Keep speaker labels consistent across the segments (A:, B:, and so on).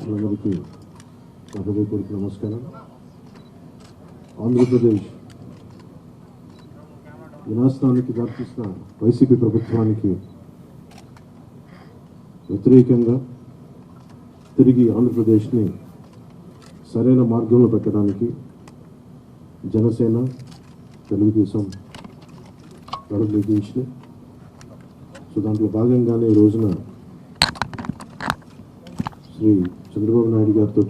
A: మిత్రులందరికీ హృదయపూర్వక నమస్కారం. ఆంధ్రప్రదేశ్ వినాశనానికి దారితీసిన వైసీపీ ప్రభుత్వానికి వ్యతిరేకంగా తిరిగి ఆంధ్రప్రదేశ్ని సరైన మార్గంలో పెట్టడానికి జనసేన, తెలుగుదేశం అడుగులు వేయించినాయి. సో దాంట్లో భాగంగానే ఈ రోజున శ్రీ చంద్రబాబు నాయుడు గారితో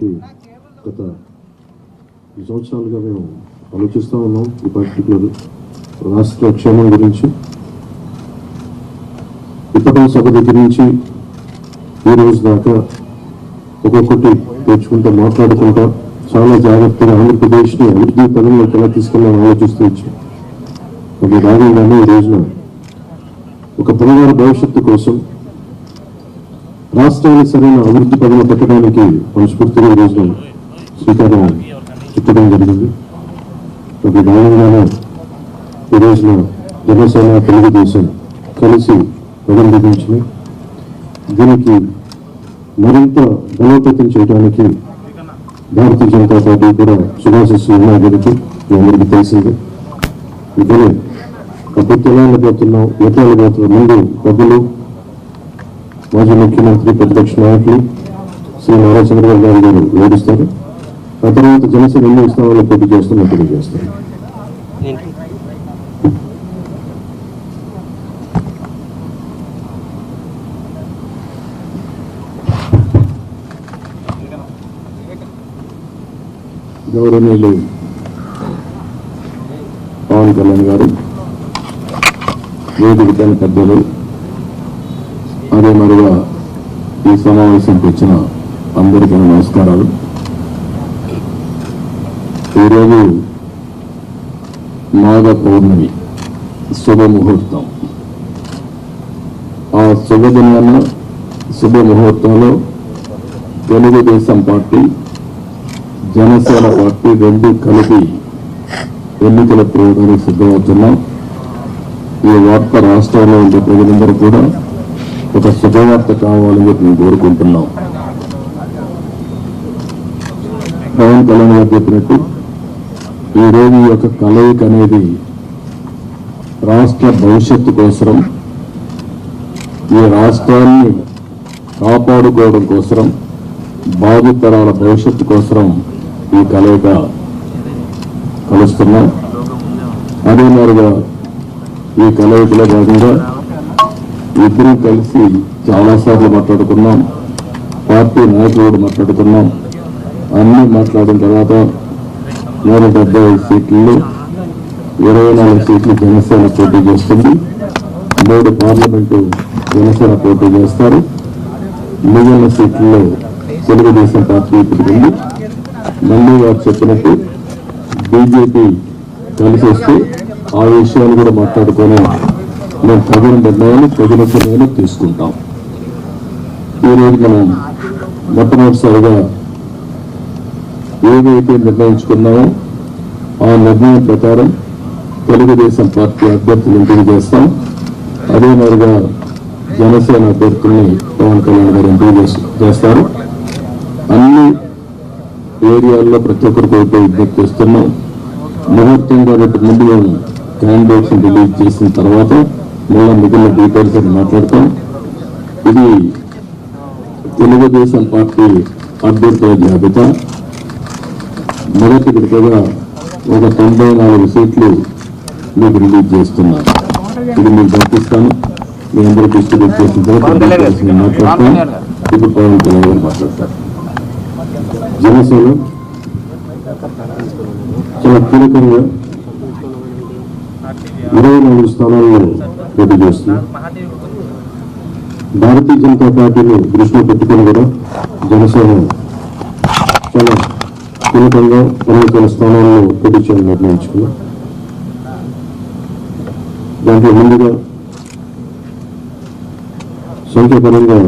A: గత 2 సంవత్సరాలుగా మేము ఆలోచిస్తూ ఉన్నాం. ఈ పర్టికులర్ రాష్ట్ర క్షేమం గురించి ఇప్పటి సభ దగ్గర నుంచి ఈ రోజు దాకా ఒక్కొక్కటి తెచ్చుకుంటూ మాట్లాడుకుంటా చాలా జాగ్రత్తగా ఆంధ్రప్రదేశ్ని అభివృద్ధి పదంలోకి ఎలా తీసుకెళ్ళాలని ఆలోచిస్తూ వచ్చాం. అది భాగంగానే ఈ రోజున ఒక బంగారు భవిష్యత్తు కోసం రాష్ట్రాన్ని సరైన అభివృద్ధి పదంలో పెట్టడానికి మనస్ఫూర్తిగా ఈ రోజున శ్రీకారం చుట్టడం జరిగింది. అది భాగంగానే ఈ రోజున జనసేన, తెలుగుదేశం కలిసి పదం విధించినాయి. దీనికి మరింత బలోపేతం చేయడానికి భారతీయ జనతా పార్టీ కూడా శుభాశిస్సులు ఉన్నాయి. దీనికి మీ అందరికీ తెలిసిందే. ఇదే ప్రభుత్వం ఎలా వెళ్ళబోతున్నాం, ఎట్లా వెళ్ళబోతున్నాం, ముందు పెద్దలు, మాజీ ముఖ్యమంత్రి, ప్రతిపక్ష నాయకులు శ్రీ నారా చంద్రబాబు నాయుడు గారు వివరిస్తారు. ఆ తర్వాత జనసేన ఎన్ని స్థానాల్లో పోటీ చేస్తామని తెలియజేస్తారు. గౌరవనీయులు పవన్ కళ్యాణ్ గారు, వేదిక పెద్దలు, అదే మరిగా ఈ సమావేశంకి వచ్చిన అందరికీ నమస్కారాలు. ఈరోజు మాఘ పౌర్ణమి శుభముహూర్తం. ఆ శుభదినాన శుభముహూర్తంలో తెలుగుదేశం పార్టీ, జనసేన పార్టీ రెండు కలిపి ఎన్నికల ప్రయోగానికి సిద్ధమవుతున్నాం. ఈ వార్త రాష్ట్రంలో ఉండే ప్రజలందరూ కూడా ఒక శుభవార్త కావాలని చెప్పి మేము కోరుకుంటున్నాం. పవన్ కళ్యాణ్ గారు చెప్పినట్టు ఈరోజు ఈ యొక్క కలయిక అనేది రాష్ట్ర భవిష్యత్తు కోసం, ఈ రాష్ట్రాన్ని కాపాడుకోవడం కోసం, భావితరాల భవిష్యత్తు కోసం ఈ కలయిక కలుస్తున్నాం. అదే మాదిరిగా ఈ కలయికలో భాగంగా ఇద్దరు కలిసి చాలాసార్లు మాట్లాడుకున్నాం. పార్టీ నాయకులు మాట్లాడుకున్నాం. అన్నీ మాట్లాడిన తర్వాత 175 సీట్లు, 24 సీట్లు జనసేన పోటీ చేస్తుంది. 3 పార్లమెంటు జనసేన పోటీ చేస్తారు. మిగిలిన సీట్లలో తెలుగుదేశం పార్టీ ఇప్పుడు మళ్ళీ వారు చెప్పినట్టు బీజేపీ కలిసి వస్తే ఆ విషయాలు కూడా మాట్లాడుకొని మేము తగిన నిర్ణయాలు తీసుకుంటాం. ఈరోజు మనం మొట్టమొదటిసారిగా ఏదైతే నిర్ణయించుకున్నామో ఆ నిర్ణయం ప్రకారం తెలుగుదేశం పార్టీ అభ్యర్థులు ఎంపిక చేస్తాం. అదే మాదిరిగా జనసేన అభ్యర్థుల్ని పవన్ కళ్యాణ్ గారు ఎంపిక చేస్తారు. అన్ని ఏరియాల్లో ప్రతి ఒక్కరికి ఒకటి విజ్ఞప్తి చేస్తున్నాం. ముహూర్తం కాబట్టి ముందు మేము క్యాండిడేట్స్ రిలీజ్ చేసిన తర్వాత మళ్ళీ మిగిలిన డీటెయిల్స్ అని మాట్లాడతాం. ఇది తెలుగుదేశం పార్టీ అభ్యర్థుల జాబితా. మొదటి విడతగా ఒక 94 సీట్లు మీకు రిలీజ్ చేస్తున్నారు. ఇది మీకు పంపిస్తాను. మీ అందరూ డిస్ట్రిబ్యూట్ చేసిన తర్వాత మాట్లాడతాం. ఇప్పుడు పవన్ కళ్యాణ్ గారు మాట్లాడతారు. జనసేన చాలా కీలకంగా 24 స్థానాల్లో పోటీ చేస్తుంది. భారతీయ జనతా పార్టీని దృష్టిలో పెట్టుకుని కూడా జనసేన చాలా కీలకంగా 12 స్థానాల్లో పోటీ చేయాలని నిర్ణయించుకున్నాం. దాంట్లో ముందుగా సంఖ్యాపరంగా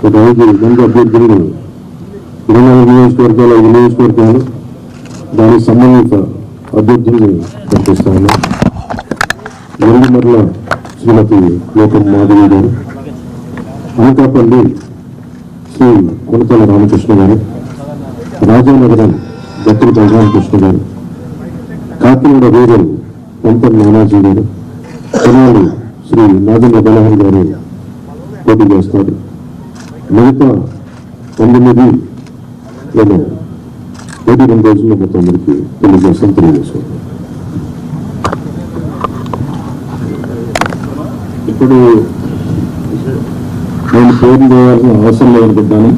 A: ఒక 5 మంది అభ్యర్థులు 24 నియోజకవర్గాల నియోజకవర్గాలు దానికి సంబంధిత అభ్యర్థుల్ని పంపిస్తాను. నెల్లిమర్ల శ్రీమతి లోకం మాధవి గారు, అనకాపల్లి శ్రీ కొనతల రామకృష్ణ గారు, రాజానగరం గట్టిరి బలరామకృష్ణ గారు, కాకినాడ రూరల్ పంతం నానాజీ గారు, తెనాలి శ్రీ నాగేంద్ర బలహన్ గారు పోటీ చేస్తారు. మిగతా 9 నేను 2 రోజుల్లో మొత్తం అందరికీ తెలియజేసుకుంటాం. ఇప్పుడు నేను పేరు చేయాల్సిన అవసరం లేదనుకుంటాను.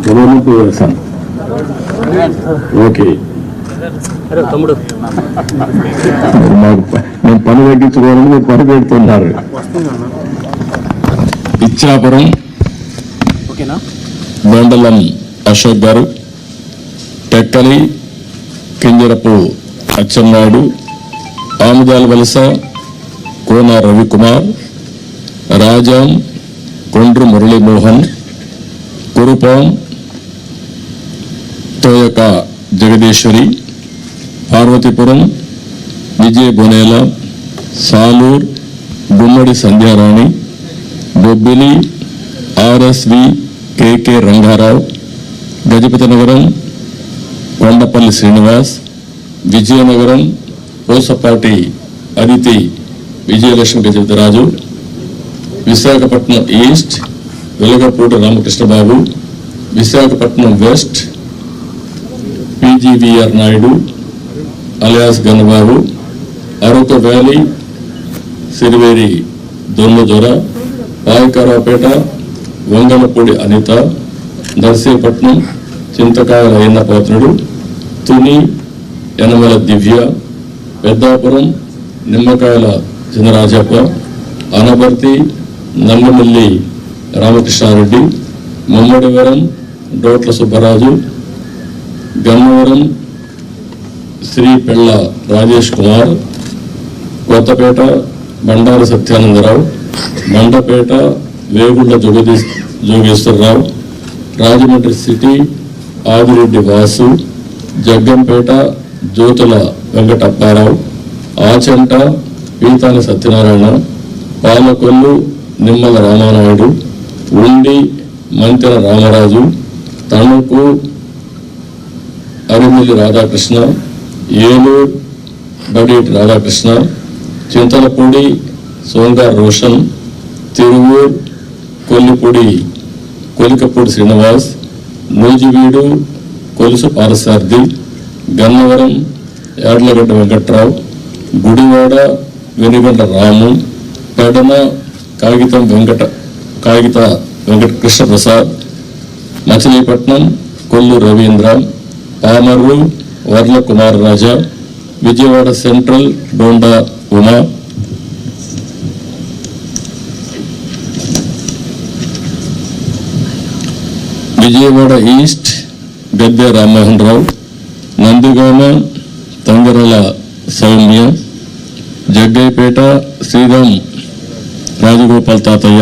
A: గవర్నమెంట్ చేస్తాను. ఓకే, నేను పని తగ్గించుకోవాలని మీరు పని పెడుతున్నారు.
B: ఇచ్చాపురం మండలం Ashok garu, Tekkali Kinjarapu Atchannaidu, Amudalavalasa Kona Ravikumar, Rajam Kondru Muralimohan, Kurupam Toyaka Jagadishwari, Parvathipuram Vijaya Bonela, Salur Gummadi Sandhyarani, Bobbili RSV KK Rangarao, Gajapathinagaram Kondapalli Srinivas, Vizianagaram Posapati Aditi Vijayalakshmi Gajapathiraju, Visakhapatnam east Velagapudi Ramakrishnababu, Visakhapatnam west PGVR Naidu alias Gannababu, Araku valley Siriveri Donnadora, Payakaraopeta Vangalapudi Anitha, Narsipatnam Chintakayala Ayyannapatrudu, Tuni Yanamala Divya, Peddapuram Nimmakayala Chinarajappa, Anaparthi నంగమల్లి Ramakrishna Reddy, Mummidivaram డోట్ల Subbaraju, Gannavaram Shri పెళ్ళ రాజేష్ కుమార్, కొత్తపేట బండారు సత్యానందరావు, మండపేట వేగుళ్ల జోగేశ్వరరావు, రాజమండ్రి సిటీ ఆదిరెడ్డి వాసు, జగ్గంపేట జ్యోతుల వెంకటప్పారావు, ఆచంట పీతాని సత్యనారాయణ, పాలకొల్లు నిమ్మల రామానాయుడు, ఉండి మంతెన రామరాజు, తణుకు అరిమిల్లి రాధాకృష్ణ, ఏలూరు బడేటి రాధాకృష్ణ, చింతలపూడి సోంగార్ రోషన్, తిరువూరు కొలికపూడి శ్రీనివాస్, నూజివీడు కొలుసు పారసార్థి, గన్నవరం యాడ్లగడ్డ వెంకట్రావు, గుడివాడ వెనుగంట రాము, పెడన కాగిత వెంకట కృష్ణప్రసాద్, మచిలీపట్నం కొల్లు రవీంద్ర, పామర్రు వర్ల కుమార్ రాజా, విజయవాడ సెంట్రల్ డోండా ఉమా, విజయవాడ ఈస్ట్ గద్దె రామ్మోహన్ రావు, నందిగామ తంగరల సౌమ్య, జగ్గైపేట శ్రీరామ్ రాజగోపాల్ తాతయ్య,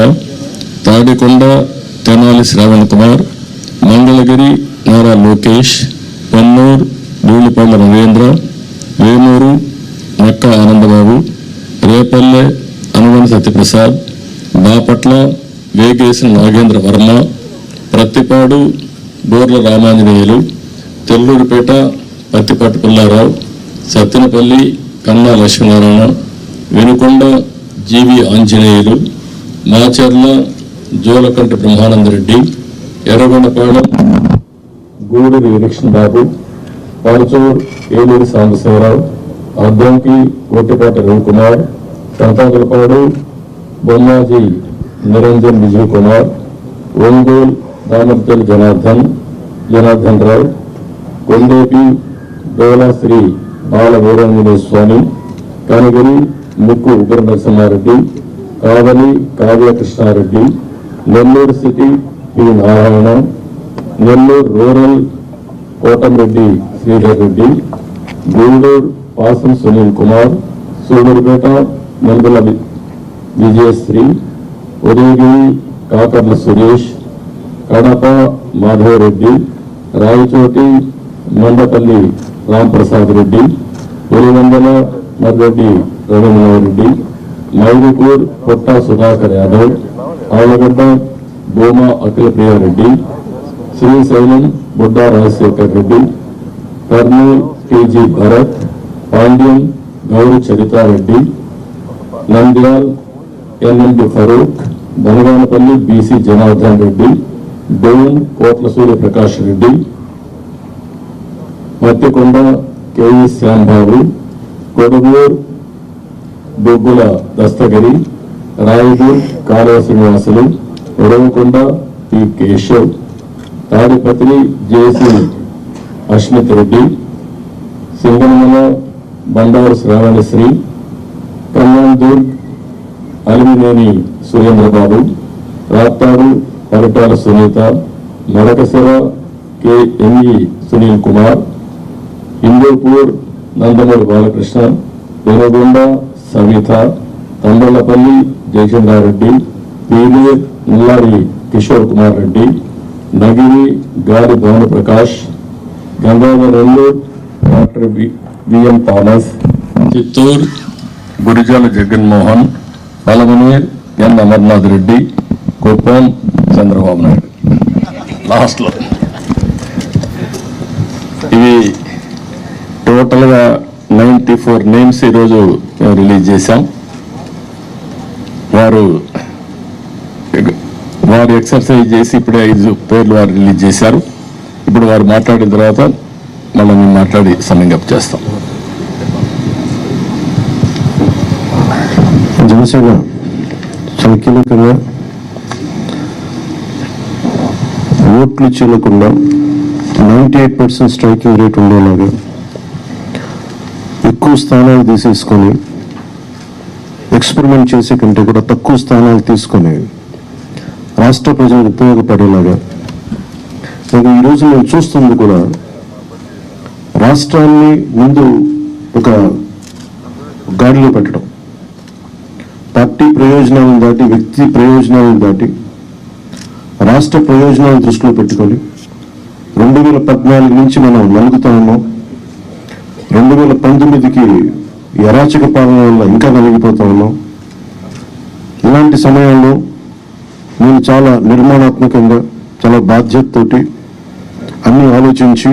B: తాడికొండ తెనాలి శ్రావణ్ కుమార్, మంగళగిరి నారా లోకేష్, పొన్నూరు ధూళిపల్ల నరేంద్ర, వేమూరు నక్క ఆనందబాబు, రేపల్లె అనువని సత్యప్రసాద్, బాపట్ల వేగేసిన నాగేంద్ర వర్మ, ప్రత్తిపాడు బోర్ల Ramanjaneyulu, తెల్లూరుపేట Pattipati Pullarao, Sattenapalli Kanna Lakshminarayana, Venukonda G V Anjaneyulu, Macherla Julakanti Brahmanandareddy, Yerragondapalem Guduri election Babu, Parchur Eluri Sambasivarao, Addanki Ottipati Ravikumar, Santhakulapadu Bommaji Niranjan Vijay Kumar, Ongole Ramarpalli Janardhan Rao, Kondepi Dolashri Bala Veeranjaneya Swamy, Kanigiri Mukku Ugra Narasimhareddy, Kavali Kavya Krishnareddy, Nellore city P Narayana, Nellore rural Kotamreddy Sridhar Reddy, Gudur Pasam Sunil Kumar, Sullurpeta Nandula Vijayasri, Udayagiri Kakarla Suresh, Kadapa Madhavareddy, Rayachoti Mandapalli Ramprasad Reddy, Pulivendula Marreddy Ravindra Reddy, Mydukur Potta Sudhakar Yadav, Allagadda Bhuma Akhilapriyareddy, Srisailam Budda Rajasekhar Reddy, Kurnool TG Bharat, Panyam Gowri Charithareddy, Nandyal NMD Farooq, Banaganapalle BC Janardhan Reddy, Dhone Kotla Suryaprakash Reddy, Mattikonda KE Shyambabu, Kodagur Boggula Dastagiri, Rayagur Kaluva Srinivasulu, Uravakonda P Keshav, Tadipatri JC Ashmit Reddy, Singanamala Bandaru Sravanasri, Kalyandurg Alimineni Surendrababu, Raptadu Paritala Sunitha, Madakasira KME Sunil Kumar, Hindupur Nandamuri Balakrishna, Penukonda Savitha, Thandrulapalli Jayachandrareddy, Peeler Nillari Kishore Kumar Reddy, Nagari గాలి Bhanuprakash, Gangadhara Nellore doctor VM Thomas, Chittoor Gurajala Jaganmohan, Palamaner N Amarnath Reddy, Kuppam Chandrababu Naidu. లాస్ట్లో ఇవి టోటల్గా 94 నేమ్స్ ఈరోజు మేము రిలీజ్ చేశాం. వారు ఎక్సర్సైజ్ చేసి ఇప్పుడే 5 పేర్లు వారు రిలీజ్ చేశారు. ఇప్పుడు వారు మాట్లాడిన తర్వాత మనం మేము మాట్లాడి సమ్మింగ్ అప్ చేస్తాం.
A: జనసేన చాలా కీలకంగా ఓట్లు చెల్లకుండా 98% స్ట్రైకింగ్ రేట్ ఉండేలాగా ఎక్కువ స్థానాలు తీసేసుకొని ఎక్స్పెరిమెంట్ చేసే కంటే కూడా తక్కువ స్థానాలు తీసుకొని రాష్ట్ర ప్రజలకు ఉపయోగపడేలాగా ఈరోజు మేము చూస్తుంది కూడా రాష్ట్రాన్ని ముందు ఒక గాడిలో పెట్టడం, పార్టీ ప్రయోజనాలను దాటి వ్యక్తి ప్రయోజనాలను దాటి రాష్ట్ర ప్రయోజనాలను దృష్టిలో పెట్టుకొని 2014 నుంచి మనం నలుగుతా ఉన్నాం. 2019కి అరాచక పాలన వల్ల ఇంకా నలిగిపోతా ఉన్నాం. ఇలాంటి సమయంలో నేను చాలా నిర్మాణాత్మకంగా చాలా బాధ్యతతోటి అన్ని ఆలోచించి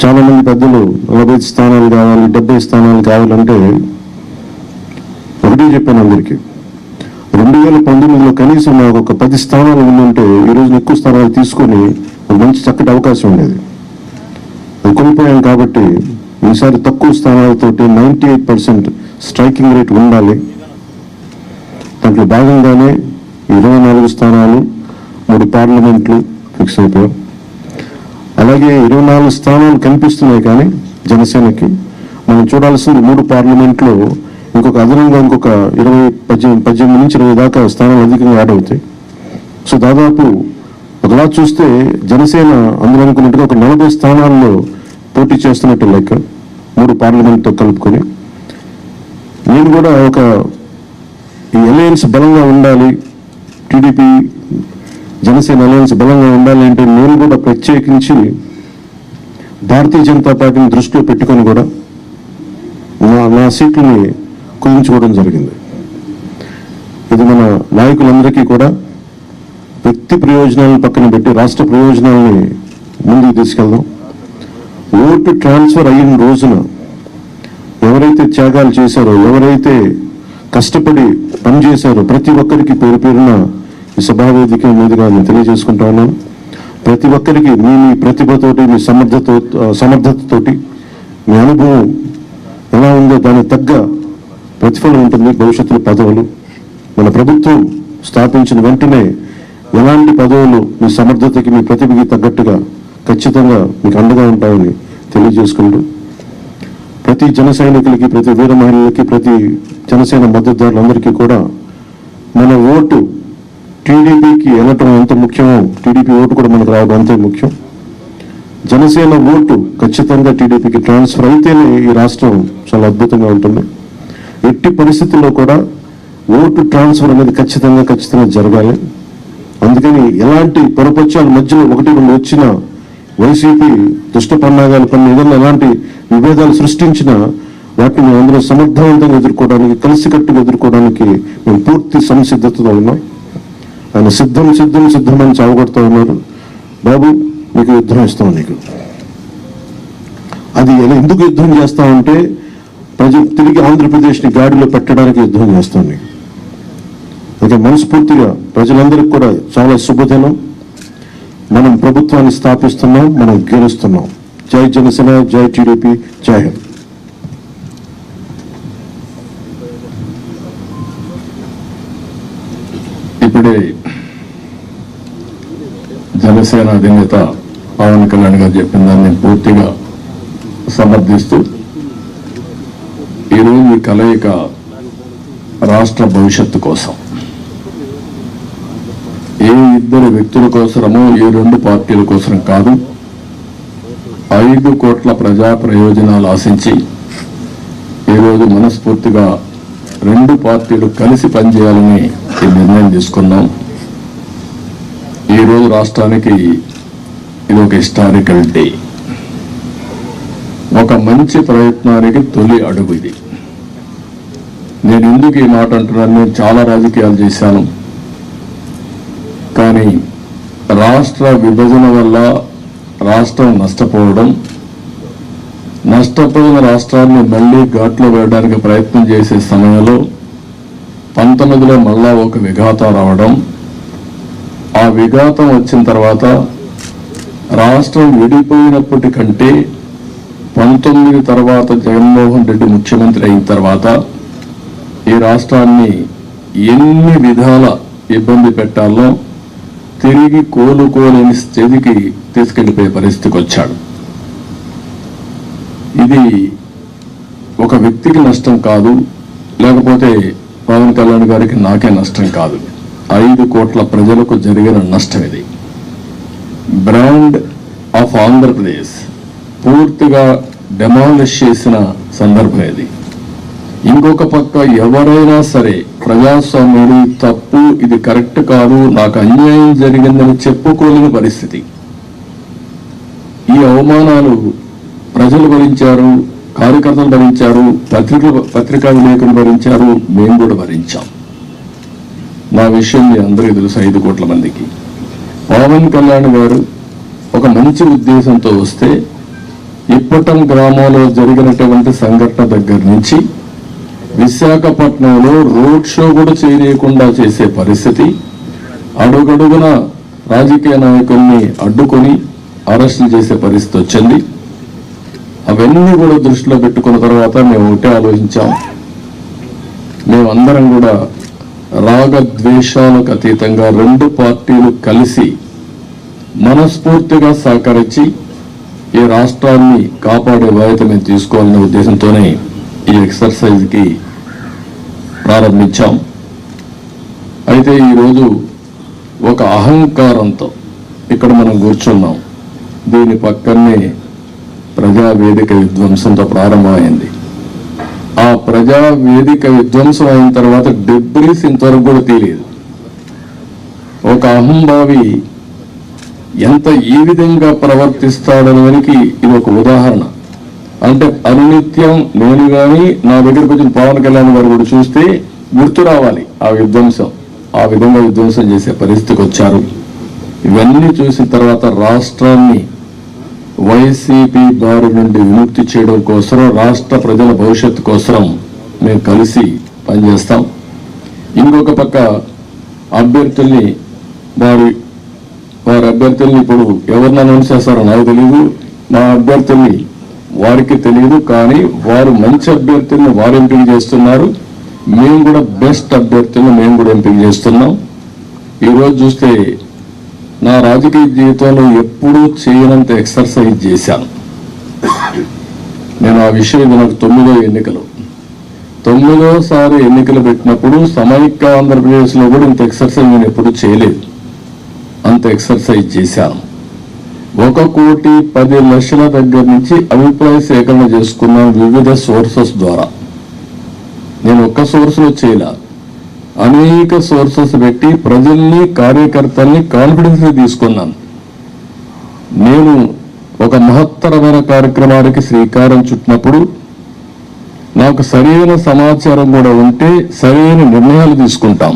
A: చాలామంది పెద్దలు 40 స్థానాలు కావాలి 70 స్థానాలు కావాలంటే ఒకటే చెప్పాను అందరికీ. 2019లో కనీసం నాకు ఒక 10 స్థానాలు ఉందంటే ఈరోజు ఎక్కువ స్థానాలు తీసుకొని ఒక మంచి చక్కటి అవకాశం ఉండేది. అది కోల్పోయాం కాబట్టి ఈసారి తక్కువ స్థానాలతోటి 98% స్ట్రైకింగ్ రేట్ ఉండాలి. దాంట్లో భాగంగానే 24 స్థానాలు 3 పార్లమెంట్లు ఫిక్స్ అయిపోయాం. అలాగే 24 స్థానాలు కనిపిస్తున్నాయి కానీ జనసేనకి మనం చూడాల్సింది 3 పార్లమెంట్లో ఇంకొక అదనంగా ఇంకొక 18 నుంచి 20 దాకా స్థానాలు అధికంగా యాడ్ అవుతాయి. సో దాదాపు ఒకలా చూస్తే జనసేన అందులో అనుకున్నట్టుగా ఒక 40 స్థానాల్లో పోటీ చేస్తున్నట్టు లెక్క 3 పార్లమెంట్తో కలుపుకొని. నేను కూడా ఒక ఈ అలయన్స్ బలంగా ఉండాలి, టీడీపీ జనసేన అలయన్స్ బలంగా ఉండాలి అంటే నేను కూడా ప్రత్యేకించి భారతీయ జనతా పార్టీని దృష్టిలో పెట్టుకొని కూడా నా సీట్లని కుదించుకోవడం జరిగింది. ఇది మన నాయకులందరికీ కూడా వ్యక్తి ప్రయోజనాలను పక్కన పెట్టి రాష్ట్ర ప్రయోజనాలని ముందుకు తీసుకెళ్దాం. ఓటు ట్రాన్స్ఫర్ అయిన రోజున ఎవరైతే త్యాగాలు చేశారో, ఎవరైతే కష్టపడి పనిచేశారో ప్రతి ఒక్కరికి పేరు పేరున ఈ సభావేదిక మీదుగా నేను తెలియజేసుకుంటా ఉన్నాను. ప్రతి ఒక్కరికి మీ ప్రతిభతోటి మీ సమర్థతతోటి మీ అనుభవం ఎలా ఉందో దానికి తగ్గ ప్రతిఫలం ఉంటుంది. భవిష్యత్తులో పదవులు మన ప్రభుత్వం స్థాపించిన వెంటనే ఎలాంటి పదవులు మీ సమర్థతకి మీ ప్రతిభకి తగ్గట్టుగా ఖచ్చితంగా మీకు అండగా ఉంటాయని తెలియజేసుకుంటూ ప్రతి జన సైనికులకి, ప్రతి వీర మహిళలకి, ప్రతి జనసేన మద్దతుదారులందరికీ కూడా మన ఓటు టీడీపీకి వెళ్ళటం ఎంత ముఖ్యమో టీడీపీ ఓటు కూడా మనకు రావడం అంతే ముఖ్యం. జనసేన ఓటు ఖచ్చితంగా టీడీపీకి ట్రాన్స్ఫర్ అయితేనే ఈ రాష్ట్రం చాలా అద్భుతంగా ఉంటుంది. ఎట్టి పరిస్థితుల్లో కూడా ఓటు ట్రాన్స్ఫర్ అనేది ఖచ్చితంగా జరగాలి. అందుకని ఎలాంటి పొరపక్షాల మధ్యలో 1-2 వచ్చిన వైసీపీ దుష్ట పన్నాగాలు కొన్ని ఏదైనా ఎలాంటి విభేదాలు సృష్టించినా వాటిని మేము అందరూ సమర్థవంతంగా ఎదుర్కోవడానికి, కలిసికట్టుగా ఎదుర్కోవడానికి మేము పూర్తి సంసిద్ధతతో ఉన్నాం. ఆయన సిద్ధం సిద్ధం సిద్ధం అని చావగొడుతూ ఉన్నారు. బాబు నీకు యుద్ధం ఇస్తాం నీకు. అది ఎందుకు యుద్ధం చేస్తామంటే ప్రజలు తిరిగి ఆంధ్రప్రదేశ్ని గాడిలో పెట్టడానికి యుద్ధం చేస్తాం నీకు. అయితే మనస్ఫూర్తిగా ప్రజలందరికీ కూడా చాలా శుభదినం. మనం ప్రభుత్వాన్ని స్థాపిస్తున్నాం, మనం గెలుస్తున్నాం. జై జనసేన, జై టీడీపీ, జై హింద్.
B: ఇప్పుడే జనసేన అధినేత పవన్ కళ్యాణ్ గారు చెప్పిన దాన్ని పూర్తిగా సమర్థిస్తూ ఈరోజు ఈ కలయిక రాష్ట్ర భవిష్యత్తు కోసం, ఏ ఇద్దరు వ్యక్తుల కోసమో ఏ రెండు పార్టీల కోసం కాదు, 5 కోట్ల ప్రజా ప్రయోజనాలు ఆశించి ఈరోజు మనస్ఫూర్తిగా 2 పార్టీలు కలిసి పనిచేయాలని ఈ నిర్ణయం తీసుకున్నాం. ఈరోజు రాష్ట్రానికి ఇది ఒక హిస్టారికల్ డే, ఒక మంచి ప్రయత్నానికి తొలి అడుగు ఇది. నేను ఎందుకు ఈ మాట అంటున్నాను, నేను చాలా రాజకీయాలు చేశాను, కానీ రాష్ట్ర విభజన వల్ల రాష్ట్రం నష్టపోయిన రాష్ట్రాన్ని మళ్లీ ఘాట్లో వేయడానికి ప్రయత్నం చేసే సమయంలో 19లో మళ్ళా ఒక విఘాతం రావడం, ఆ విఘాతం వచ్చిన తర్వాత రాష్ట్రం విడిపోయినప్పటికంటే 19 తర్వాత జగన్మోహన్ రెడ్డి ముఖ్యమంత్రి అయిన తర్వాత ఈ రాష్ట్రాన్ని ఎన్ని విధాల ఇబ్బంది పెట్టాలో తిరిగి కోలుకోలేని స్థితికి తీసుకెళ్లిపోయే పరిస్థితికి వచ్చాడు. ఇది ఒక వ్యక్తికి నష్టం కాదు, లేకపోతే పవన్ కళ్యాణ్ గారికి నాకే నష్టం కాదు, 5 కోట్ల ప్రజలకు జరిగిన నష్టం ఇది. బ్రాండ్ ఆఫ్ ఆంధ్రప్రదేశ్ పూర్తిగా డెమాలిష్ చేసిన సందర్భం ఇది. ఇంకొక పక్క ఎవరైనా సరే ప్రజాస్వామ్యుడు తప్పు, ఇది కరెక్ట్ కాదు, నాకు అన్యాయం జరిగిందని చెప్పుకోలేని పరిస్థితి. ఈ అవమానాలు ప్రజలు భరించారు, కార్యకర్తలు భరించారు, పత్రికా విలేకరులు భరించారు, మేము కూడా భరించాం. నా విషయం మీ అందరికీ తెలుసు, 5 కోట్ల మందికి. పవన్ కళ్యాణ్ గారు ఒక మంచి ఉద్దేశంతో వస్తే ఇప్పటం గ్రామంలో జరిగినటువంటి సంఘటన దగ్గర నుంచి విశాఖపట్నంలో రోడ్ షో కూడా చేయకుండా చేసే పరిస్థితి, అడుగడుగున రాజకీయ నాయకుల్ని అడ్డుకొని అరెస్టులు చేసే పరిస్థితి వచ్చింది. అవన్నీ కూడా దృష్టిలో పెట్టుకున్న తర్వాత మేము ఒకటే ఆలోచించాం, మేమందరం కూడా రాగద్వేషాలకు అతీతంగా 2 పార్టీలు కలిసి మనస్ఫూర్తిగా సహకరించి ఈ రాష్ట్రాన్ని కాపాడే బాధ్యత మేము తీసుకోవాలనే ఉద్దేశంతోనే ఈ ఎక్సర్సైజ్కి ప్రారంభించాం. అయితే ఈరోజు ఒక అహంకారంతో ఇక్కడ మనం కూర్చున్నాం. దీని పక్కనే ప్రజావేదిక విధ్వంసంతో ప్రారంభమైంది. ఆ ప్రజావేదిక విధ్వంసం అయిన తర్వాత డెబ్రీస్ ఇంతవరకు కూడా తెలియదు. ఒక అహంభావి ఎంత ఈ విధంగా ప్రవర్తిస్తాడనడానికి ఇది ఒక ఉదాహరణ. అంటే అనునిత్యం నేను కానీ నా దగ్గరకు వచ్చిన పవన్ కళ్యాణ్ గారు కూడా చూస్తే గుర్తు రావాలి ఆ విధ్వంసం. ఆ విధంగా విధ్వంసం చేసే పరిస్థితికి వచ్చారు. ఇవన్నీ చూసిన తర్వాత రాష్ట్రాన్ని వైసీపీ బారి నుండి విముక్తి చేయడం కోసం, రాష్ట్ర ప్రజల భవిష్యత్తు కోసం మేము కలిసి పనిచేస్తాం. ఇంకొక పక్క అభ్యర్థుల్ని వారి అభ్యర్థుల్ని ఇప్పుడు ఎవరిని అనౌన్స్ చేస్తారో నాకు తెలియదు, మా అభ్యర్థుల్ని వారికి తెలియదు, కానీ వారు మంచి అభ్యర్థుల్ని వారు ఎంపిక చేస్తున్నారు. మేము కూడా బెస్ట్ అభ్యర్థులను మేము కూడా ఎంపిక చేస్తున్నాం. ఈరోజు చూస్తే నా రాజకీయ జీవితంలో ఎప్పుడూ చేయనంత ఎక్సర్సైజ్ చేశాను నేను. ఆ విషయం ఇది నాకు 9వ ఎన్నికలు, 9వసారి ఎన్నికలు పెట్టినప్పుడు సమైక్య ఆంధ్రప్రదేశ్లో కూడా ఇంత ఎక్సర్సైజ్ నేను ఎప్పుడు చేయలేదు. అంత ఎక్సర్సైజ్ చేశాను. 1,10,00,000 దగ్గర నుంచి అభిప్రాయ సేకరణ చేసుకున్నాను వివిధ సోర్సెస్ ద్వారా. నేను ఒక్క సోర్స్లో చేయలే, అనేక సోర్సెస్ పెట్టి ప్రజల్ని కార్యకర్తల్ని కాన్ఫిడెన్స్ తీసుకున్నాను. నేను ఒక మహత్తరమైన కార్యక్రమానికి శ్రీకారం చుట్టినప్పుడు నాకు సరైన సమాచారం కూడా ఉంటే సరైన నిర్ణయాలు తీసుకుంటాం.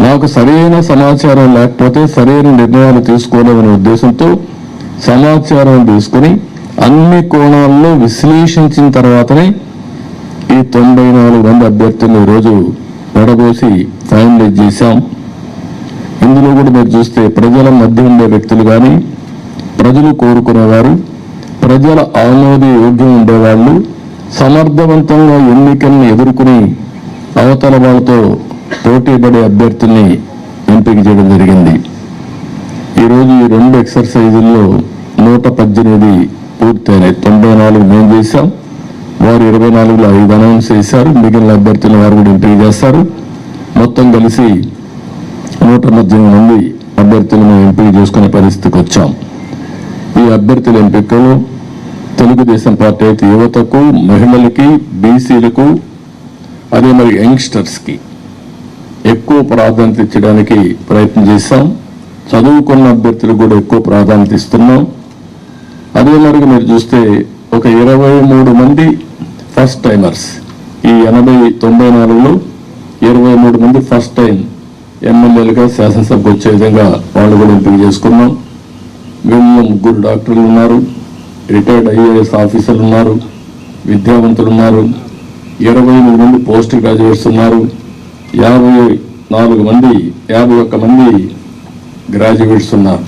B: నాకు సరైన సమాచారం లేకపోతే సరైన నిర్ణయాలు తీసుకోలేమనే ఉద్దేశంతో సమాచారం తీసుకుని అన్ని కోణాల్లో విశ్లేషించిన తర్వాతనే ఈ 94 మంది అభ్యర్థులను ఈరోజు పడబోసి ఫైనలైజ్ చేశాం. ఇందులో కూడా మీరు చూస్తే ప్రజల మధ్య ఉండే వ్యక్తులు కానీ, ప్రజలు కోరుకునేవారు, ప్రజల ఆమోదయోగ్యం ఉండేవాళ్ళు, సమర్థవంతంగా ఎన్నికల్ని ఎదుర్కొని అవతల వాళ్ళతో పోటీపడే అభ్యర్థుల్ని ఎంపిక చేయడం జరిగింది. ఈరోజు ఈ 2 ఎక్సర్సైజుల్లో 118 పూర్తయినాయి. 94 మేము చేశాం, వారు 24లో 5 అనౌన్స్ చేశారు. మిగిలిన అభ్యర్థులను వారు కూడా ఎంపిక చేస్తారు. మొత్తం కలిసి 118 మంది అభ్యర్థులను ఎంపిక చేసుకునే పరిస్థితికి వచ్చాం. ఈ అభ్యర్థుల ఎంపికలో తెలుగుదేశం పార్టీ అయితే యువతకు, మహిళలకి, బీసీలకు, అదే మరి యంగ్స్టర్స్కి ఎక్కువ ప్రాధాన్యత ఇచ్చడానికి ప్రయత్నం చేశాం. చదువుకున్న అభ్యర్థులకు కూడా ఎక్కువ ప్రాధాన్యత ఇస్తున్నాం. అదే మరి మీరు చూస్తే ఒక 23 మంది ఫస్ట్ టైమర్స్, ఈ 94లో 23 మంది ఫస్ట్ టైం ఎమ్మెల్యేలుగా శాసనసభకు వచ్చే విధంగా వాళ్ళు కూడా ఎంపిక చేసుకున్నాం. వీళ్ళు 3 డాక్టర్లు ఉన్నారు, రిటైర్డ్ ఐఏఎస్ ఆఫీసర్లు ఉన్నారు, విద్యావంతులు ఉన్నారు, 28 మంది పోస్ట్ గ్రాడ్యుయేట్స్ ఉన్నారు, 51 మంది గ్రాడ్యుయేట్స్ ఉన్నారు.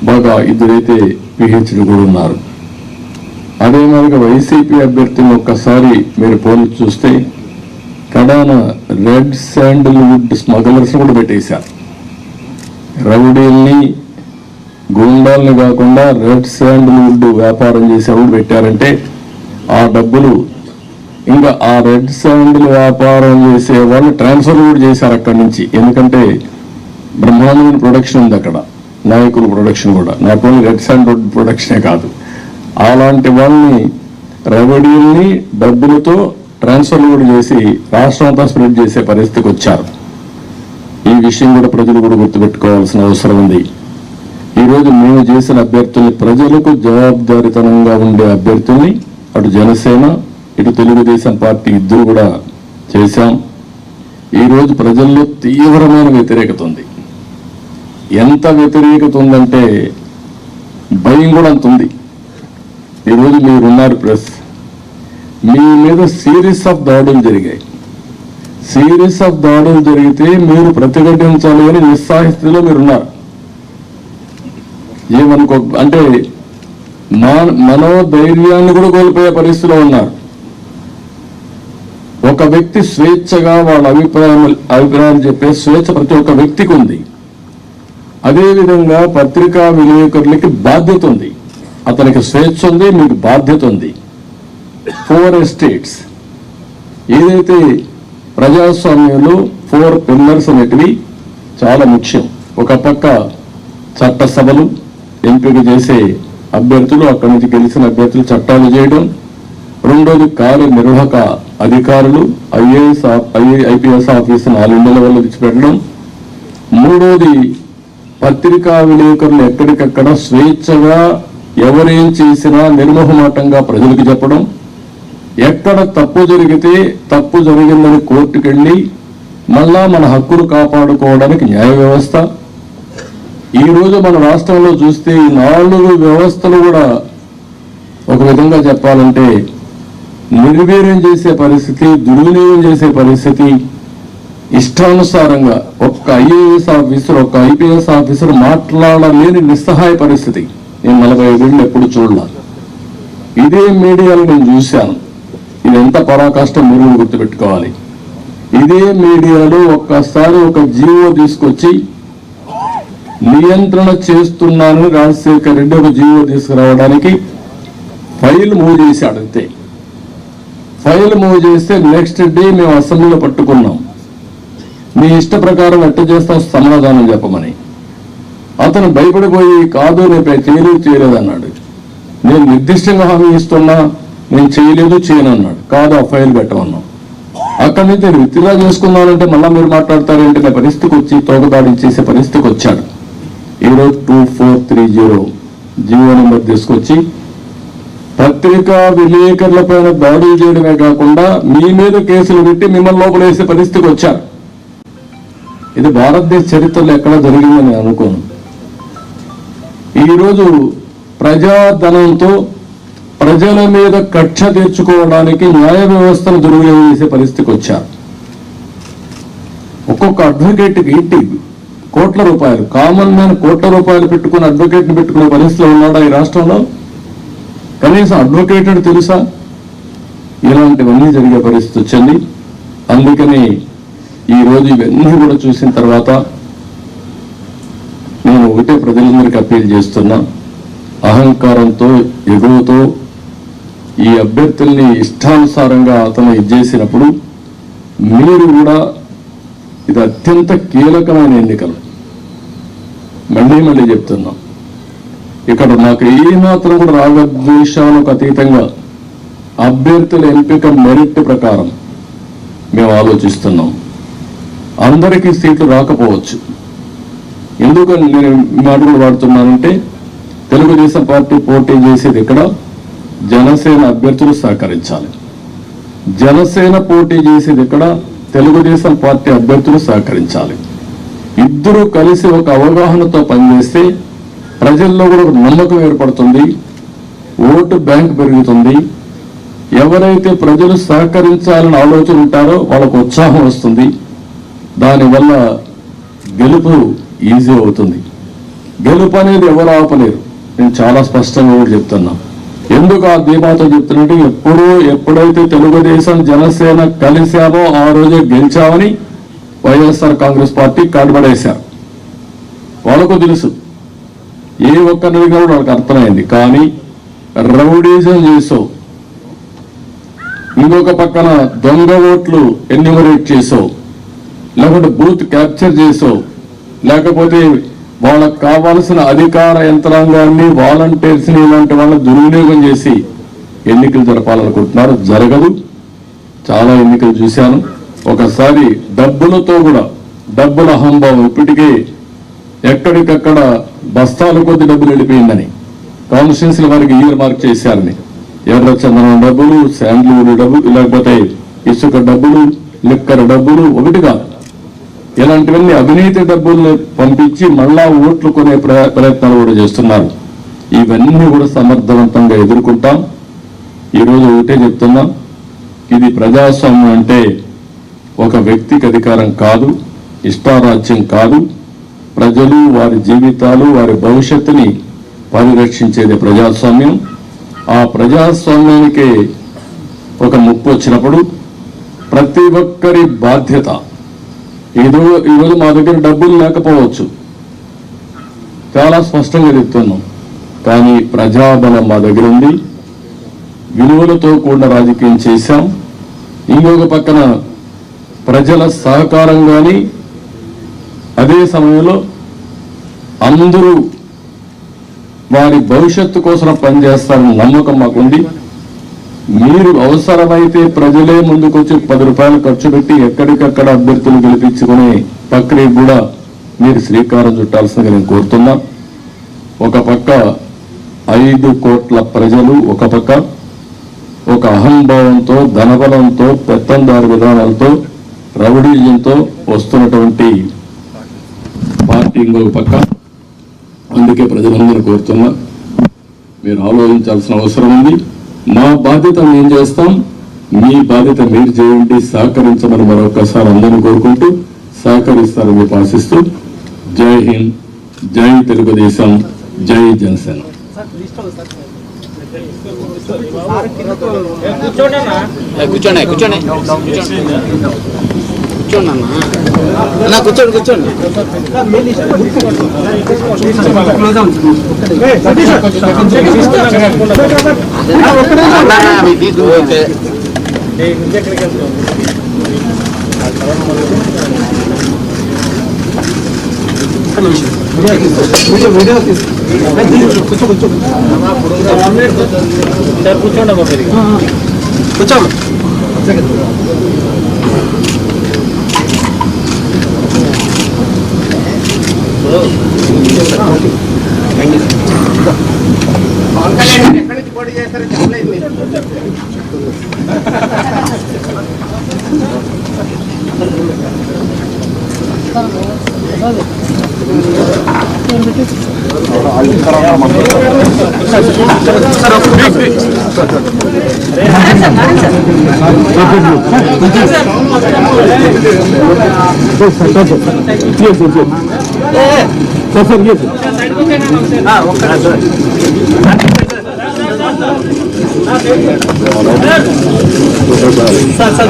B: బాగా 2 అయితే పిహెచ్డి కూడా ఉన్నారు. అదే మాదిరిగా వైసీపీ అభ్యర్థిని ఒక్కసారి మీరు పోల్చి చూస్తే కడాన రెడ్ శాండిల్వుడ్ స్మగ్లర్స్ కూడా పెట్టేశారు. రౌడీల్ని, గూండాల్ని కాకుండా రెడ్ శాండిల్వుడ్ వ్యాపారం చేసేవాళ్ళు పెట్టారంటే ఆ డబ్బులు ఇంకా ఆ రెడ్ శాండిల్ వ్యాపారం చేసే వాళ్ళు ట్రాన్స్ఫర్ కూడా చేశారు అక్కడి నుంచి. ఎందుకంటే బ్రహ్మాండమైన ప్రొడక్షన్ ఉంది అక్కడ, నాయకుల ప్రొడక్షన్ కూడా, నాట్ ఓన్లీ రెడ్ శాండిల్వుడ్ ప్రొడక్షనే కాదు. అలాంటి వాళ్ళని రౌడీల్ని డబ్బులతో ట్రాన్స్ఫర్ కూడా చేసి రాష్ట్రం అంతా స్ప్రెడ్ చేసే పరిస్థితికి వచ్చారు. ఈ విషయం కూడా ప్రజలు కూడా గుర్తుపెట్టుకోవాల్సిన అవసరం ఉంది. ఈరోజు మేము చేసిన అభ్యర్థుల్ని, ప్రజలకు జవాబుదారీతనంగా ఉండే అభ్యర్థుల్ని అటు జనసేన ఇటు తెలుగుదేశం పార్టీ ఇద్దరు కూడా చేశాం. ఈరోజు ప్రజల్లో తీవ్రమైన వ్యతిరేకత ఉంది. ఎంత వ్యతిరేకత ఉందంటే భయం కూడా అంత ఉంది. ఈరోజు మీరున్నారు ప్రెస్, మీ మీద సిరీస్ ఆఫ్ దాడులు జరిగాయి. సిరీస్ ఆఫ్ దాడులు జరిగితే మీరు ప్రతిఘటించాలి అని నిస్సాహిస్థితిలో మీరున్నారు. ఏమనుకో అంటే మనోధైర్యాన్ని కూడా కోల్పోయే పరిస్థితిలో ఉన్నారు. ఒక వ్యక్తి స్వేచ్ఛగా వాళ్ళ అభిప్రాయాలు చెప్పే స్వేచ్ఛ ప్రతి ఒక్క వ్యక్తికి ఉంది. అదేవిధంగా పత్రికా విలేకరులకి బాధ్యత ఉంది. అతనికి స్వేచ్ఛ ఉంది, మీకు బాధ్యత ఉంది. 4 ఎస్టేట్స్ ఏదైతే ప్రజాస్వామ్యంలో 4 పిల్లర్స్ అనేటివి చాలా ముఖ్యం. ఒక పక్క చట్టసభలు, ఎంపిక చేసే అభ్యర్థులు, అక్కడి నుంచి గెలిచిన అభ్యర్థులు చట్టాలు చేయడం. రెండోది కార్యనిర్వాహక అధికారులు, ఐపీఎస్ ఆఫీసును ఆల్ ఇండియా లెవెల్లో తెచ్చిపెట్టడం. మూడోది పత్రికా విలేకరులు ఎక్కడికక్కడ స్వేచ్ఛగా ఎవరేం చేసినా నిర్మోహమాటంగా ప్రజలకు చెప్పడం. ఎక్కడ తప్పు జరిగితే తప్పు జరిగిందని కోర్టుకెళ్ళి మళ్ళా మన హక్కులు కాపాడుకోవడానికి న్యాయ వ్యవస్థ. ఈరోజు మన రాష్ట్రంలో చూస్తే ఈ 4 వ్యవస్థలు కూడా ఒక విధంగా చెప్పాలంటే నిర్వీర్యం చేసే పరిస్థితి, దుర్వినియోగం చేసే పరిస్థితి. ఇష్టానుసారంగా ఒక్క ఐఏఎస్ ఆఫీసర్, ఒక్క ఐపీఎస్ ఆఫీసర్ మాట్లాడలేని నిస్సహాయ పరిస్థితి నేను 45 ఏళ్ళు ఎప్పుడు చూడలేదు. ఇదే మీడియాలో నేను చూశాను. ఇది ఎంత పరాకాష్టం మీరు గుర్తుపెట్టుకోవాలి. ఇదే మీడియాలో ఒక్కసారి ఒక జీవో తీసుకొచ్చి నియంత్రణ చేస్తున్నానని రాజశేఖర్ రెడ్డి ఒక జీవో తీసుకురావడానికి ఫైల్ మూవ్ చేశాడు. అంతే, ఫైల్ మూవ్ చేస్తే నెక్స్ట్ డే మేము అసెంబ్లీలో పట్టుకున్నాం. మీ ఇష్ట ప్రకారం ఎట్ట చేస్తాం సమాధానం చెప్పమని. అతను భయపడిపోయి కాదు నేను చేయలేదన్నాడు. నేను నిర్దిష్టంగా హామీ ఇస్తున్నా, నేను చేయను అన్నాడు. కాదు ఆ ఫైల్ పెట్టమన్నాం. అక్కడి నుంచి నేను విత్డ్రా చేసుకున్నానంటే మళ్ళా మీరు మాట్లాడతారంటే నా పరిస్థితికి వచ్చి తోకదాడి చేసే పరిస్థితికి వచ్చాడు. ఈరోజు 2430 జీవో నెంబర్ తీసుకొచ్చి పత్రికా విలేకరుల పైన దాడులు చేయడమే కాకుండా మీ మీద కేసులు పెట్టి మిమ్మల్ని లోపల వేసే పరిస్థితికి వచ్చారు. ఇది భారతదేశ చరిత్రలో ఎక్కడ జరిగిందని అనుకోను. ఈరోజు ప్రజాధనంతో ప్రజల మీద కక్ష తీర్చుకోవడానికి న్యాయ వ్యవస్థను దుర్వినియోగం చేసే పరిస్థితికి వచ్చారు. ఒక్కొక్క అడ్వకేట్కి ఇంటి కోట్ల రూపాయలు, కామన్ మ్యాన్ కోట్ల రూపాయలు పెట్టుకుని అడ్వకేట్ని పెట్టుకునే పరిస్థితిలో ఉన్నాడా ఈ రాష్ట్రంలో? కనీసం అడ్వకేట్ అని తెలుసా? ఇలాంటివన్నీ జరిగే పరిస్థితి వచ్చింది. అందుకని ఈరోజు ఇవన్నీ కూడా చూసిన తర్వాత నేను ఒకటే ప్రజలందరికీ అప్పీల్ చేస్తున్నా, అహంకారంతో ఎగువతో ఈ అభ్యర్థుల్ని ఇష్టానుసారంగా అతను చేసినప్పుడు మీరు కూడా, ఇది అత్యంత కీలకమైన ఎన్నికలు. మళ్ళీ చెప్తున్నాం, ఇక్కడ నాకు ఏమాత్రం కూడా రాగద్వేషాలకు అతీతంగా అభ్యర్థుల ఎంపిక మెరిట్ ప్రకారం మేము ఆలోచిస్తున్నాం. అందరికీ సీట్లు రాకపోవచ్చు. ఎందుకని నేను మాట కూడా వాడుతున్నానంటే, తెలుగుదేశం పార్టీ పోటీ చేసేది ఇక్కడ జనసేన అభ్యర్థులు సహకరించాలి. జనసేన పోటీ చేసేది ఇక్కడ తెలుగుదేశం పార్టీ అభ్యర్థులు సహకరించాలి. ఇద్దరూ కలిసి ఒక అవగాహనతో పనిచేస్తే ప్రజల్లో కూడా ఒక నమ్మకం ఏర్పడుతుంది, ఓటు బ్యాంక్ పెరుగుతుంది. ఎవరైతే ప్రజలు సహకరించాలని ఆలోచన ఉంటారో వాళ్ళకు ఉత్సాహం వస్తుంది. దానివల్ల గెలుపు ఈజీ అవుతుంది. గెలుపు అనేది ఎవరు ఆపలేరు. నేను చాలా స్పష్టంగా కూడా చెప్తున్నా. ఎందుకు ఆ ధీమాతో చెప్తున్నట్టు, ఎప్పుడైతే తెలుగుదేశం జనసేన కలిశామో ఆ రోజే గెలిచామని వైఎస్ఆర్ కాంగ్రెస్ పార్టీ కాడుపడేశారు. వాళ్ళకు తెలుసు, ఏ ఒక్కరిని కూడా వాళ్ళకి అర్థమైంది. కానీ రౌడీజం చేసావు, ఇంకొక పక్కన దొంగ ఓట్లు ఎన్యూమరేట్ చేసావు, లేకుంటే బూత్ క్యాప్చర్ చేసావు, లేకపోతే వాళ్ళకు కావాల్సిన అధికార యంత్రాంగాన్ని, వాలంటీర్స్ ని, ఇలాంటి వాళ్ళని దుర్వినియోగం చేసి ఎన్నికలు జరపాలనుకుంటున్నారు. జరగదు. చాలా ఎన్నికలు చూశాను. ఒకసారి డబ్బులతో కూడా, డబ్బుల అహంభావం ఇప్పటికే ఎక్కడికక్కడ బస్తాల కొద్ది డబ్బులు వెళ్ళిపోయిందని కాన్స్టిట్యున్సీల వారికి ఇయర్ మార్క్ చేశారని, ఎర్రచందనం డబ్బులు, శాండ్లూరు డబ్బులు, లేకపోతే ఇసుక డబ్బులు, లిక్కర్ డబ్బులు, ఒకటిగా ఇలాంటివన్నీ అవినీతి డబ్బులను పంపించి మళ్ళా ఓట్లు కొనే ప్రయత్నాలు కూడా చేస్తున్నారు. ఇవన్నీ కూడా సమర్థవంతంగా ఎదుర్కొంటాం. ఈరోజు ఒకటే చెప్తున్నాం, ఇది ప్రజాస్వామ్యం అంటే ఒక వ్యక్తికి అధికారం కాదు, ఇష్టారాజ్యం కాదు. ప్రజలు వారి జీవితాలు, వారి భవిష్యత్తుని పరిరక్షించేది ప్రజాస్వామ్యం. ఆ ప్రజాస్వామ్యానికి ఒక ముప్పు వచ్చినప్పుడు ప్రతి ఒక్కరి బాధ్యత. ఈరోజు మా దగ్గర డబ్బులు లేకపోవచ్చు, చాలా స్పష్టంగా చెప్తున్నాం. కానీ ప్రజాబలం మా దగ్గర ఉంది, విలువలతో కూడిన రాజకీయం చేశాం. ఇంకొక పక్కన ప్రజల సహకారం కానీ, అదే సమయంలో అందరూ వారి భవిష్యత్తు కోసం పనిచేస్తారని నమ్మకం మాకుంది. మీరు అవసరమైతే ప్రజలే ముందుకొచ్చి 10 రూపాయలు ఖర్చు పెట్టి ఎక్కడికక్కడ అభ్యర్థులు గెలిపించుకునే ప్రక్రియ కూడా మీరు శ్రీకారం చుట్టాల్సిందిగా నేను కోరుతున్నా. ఒక పక్క 5 కోట్ల ప్రజలు, ఒక పక్క ఒక అహంభావంతో, ధనబలంతో, పెత్తందారు విధానాలతో, రౌడీజంతో వస్తున్నటువంటి పార్టీ ఇంకొక పక్క. అందుకే ప్రజలందరూ కోరుతున్నా, మీరు ఆలోచించాల్సిన అవసరం ఉంది. మా బాధ్యత మేము చేస్తాం, మీ బాధ్యత మీరు చేయండి, సహకరించమని మరొకసారి అందరినీ కోరుకుంటూ సహకరిస్తారని ఆశిస్తూ, జై హింద్, జై తెలుగుదేశం, జై జనసేన.
C: కూర్చోండి కూర్చోండి కూర్చోండి అన్న కూర్చోండి కూర్చోండి. కూర్చోండి. ఎక్కడి నుంచి పోటీ చేస్తారో చెప్పలేదు మీరు.
D: సార్